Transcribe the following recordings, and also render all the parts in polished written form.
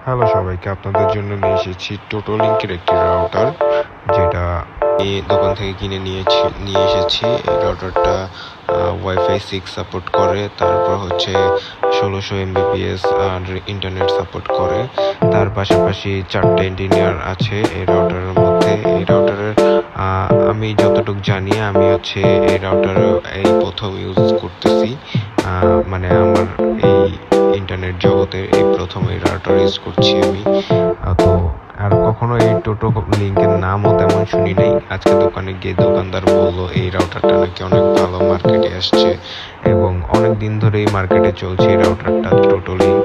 Hello সবাইকে, আপনাদের জন্য নিয়ে এসেছি টোটোলিংকের একটি রাউটার, যেটা এই দোকান থেকে কিনে নিয়ে এসেছি। এই রাউটারটা ওয়াইফাই 6 সাপোর্ট করে, তারপর হচ্ছে 1600 MBPS আর ইন্টারনেট সাপোর্ট করে। তার পাশাপাশি 4টে ইঞ্জিনিয়ার আছে এই রাউটারের মধ্যে। এই রাউটারের আমি যতটুকু জানি, আমি হচ্ছে এই রাউটার এই প্রথম ইউজ করতেছি। মানে আমার এই ইন্টারনেট জগতের এই প্রথম এই রাউটার ইউজ করছি আমি। তো আর কখনো এই টোটো লিঙ্কের নামও তেমন শুনি নাই। আজকে দোকানে গিয়ে দোকানদার বললো এই রাউটারটা নাকি অনেক ভালো, মার্কেটে আসছে এবং অনেক দিন ধরে এই মার্কেটে চলছে এই রাউটারটা টোটো লিঙ্ক।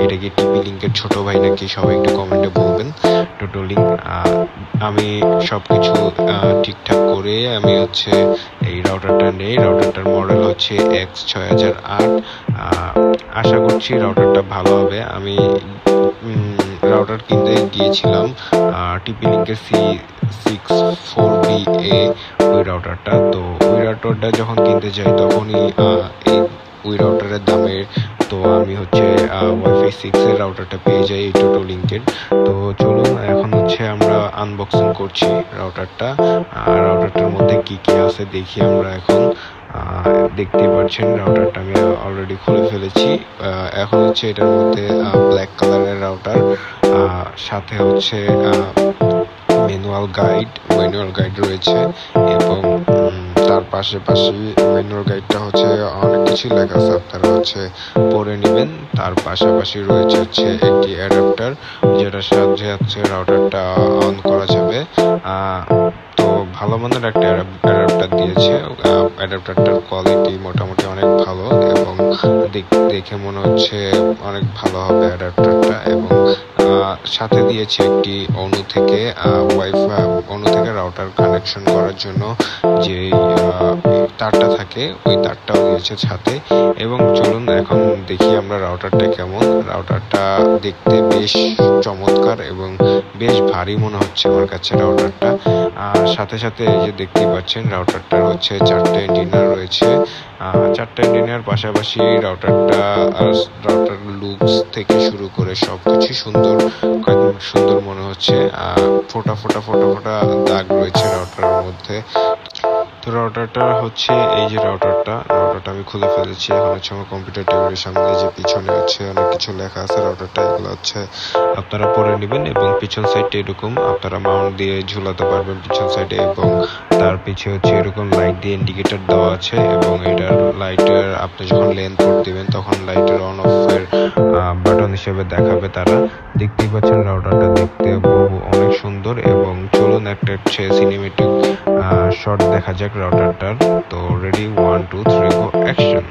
এটা কি টিপি লিঙ্কের ছোট ভাই নাকি? সবাই একটু কমেন্টে বলবেন। টোটো লিঙ্ক আমি সবকিছু ঠিকঠাক করে আমি হচ্ছে এই রাউটারটা নেই। রাউটারটার মডেল হচ্ছে X6008। আশা করছি রাউটারটা ভালো হবে। আমি রাউটার কিনতে গিয়েছিলাম টিপি লিঙ্কের C64BA ওই রাউটারটা। তো ওই রাউটারটা যখন কিনতে যাই তখনই ওই রাউটারের দামের তো আমি হচ্ছে ওয়াইফাই 6 এর রাউটারটা পেয়ে যাই এই টোটো লিঙ্কের। তো চলুন এখন হচ্ছে আমরা আনবক্সিং করছি রাউটারটা। রাউটারটার মধ্যে কি কি আছে দেখি আমরা এখন। দেখতেই পাচ্ছেন রাউটারটা আমি অলরেডি খুলে ফেলেছি। এখন হচ্ছে এটার মধ্যে ব্ল্যাক কালারের রাউটার, সাথে হচ্ছে ম্যানুয়াল গাইড রয়েছে এবং তার পাশাপাশি ম্যানুয়াল গাইডটা হচ্ছে অনেক কিছু লেখা আছে, আপনারা হচ্ছে পড়ে নেবেন। তার পাশাপাশি রয়েছে হচ্ছে একটি অ্যাডাপ্টার, যেটার সাহায্যে হচ্ছে রাউটারটা অন করা যাবে। তো ভালো মানের একটা অ্যাডাপ্টার দিয়েছে। অ্যাডাপ্টারটার কোয়ালিটি মোটামুটি অনেক ভালো এবং দেখে মনে হচ্ছে অনেক ভালো হবে অ্যাডাপ্টারটা। এবং সাথে দিয়েছে একটি অনু থেকে রাউটার কানেকশন করার জন্য যে তারটা থাকে, ওই তারটাও দিয়েছে সাথে। এবং চলুন এখন দেখি আমরা রাউটারটা কেমন। রাউটারটা দেখতে বেশ চমৎকার এবং বেশ ভারী মনে হচ্ছে আমার কাছে রাউটারটা। আর সাথে সাথে এই যে দেখতেই পাচ্ছেন রাউটারটার হচ্ছে 4টে ইঞ্জিনিয়ার রয়েছে। 4টে ইঞ্জিনিয়ার পাশাপাশি রাউটার লুকস থেকে শুরু করে সবকিছু সুন্দর মনে হচ্ছে। ফোটা দাগ রয়েছে রাউটারের মধ্যে। তো রাউটারটা হচ্ছে এই যে রাউটারটা আমি খুলে ফেলেছি। এখন হচ্ছে আমার কম্পিউটার টেবিলের সামনে যে পিছনে হচ্ছে অনেক কিছু লেখা আছে রাউটারটা, এগুলো হচ্ছে আপনারা পড়ে নেবেন। এবং পিছন সাইডে এরকম আপনারা মাউন্ট দিয়ে ঝুলাতে পারবেন পিছন সাইডে। এবং তার পিছে হচ্ছে এরকম লাইট দিয়ে ইন্ডিকেটর দেওয়া আছে এবং এটার লাইটের আপনি যখন লেন পোর্ট দিবেন তখন লাইটের অন অফ এর বাটন হিসেবে দেখাবে তারা। দেখতেই পাচ্ছেন রাউটারটা দেখতে অনেক সুন্দর। এবং চলুন একটা হচ্ছে সিনেমেটিক শট দেখা যাক রাউটারটার। তো রেডি, 1 2 3 গো, অ্যাকশন।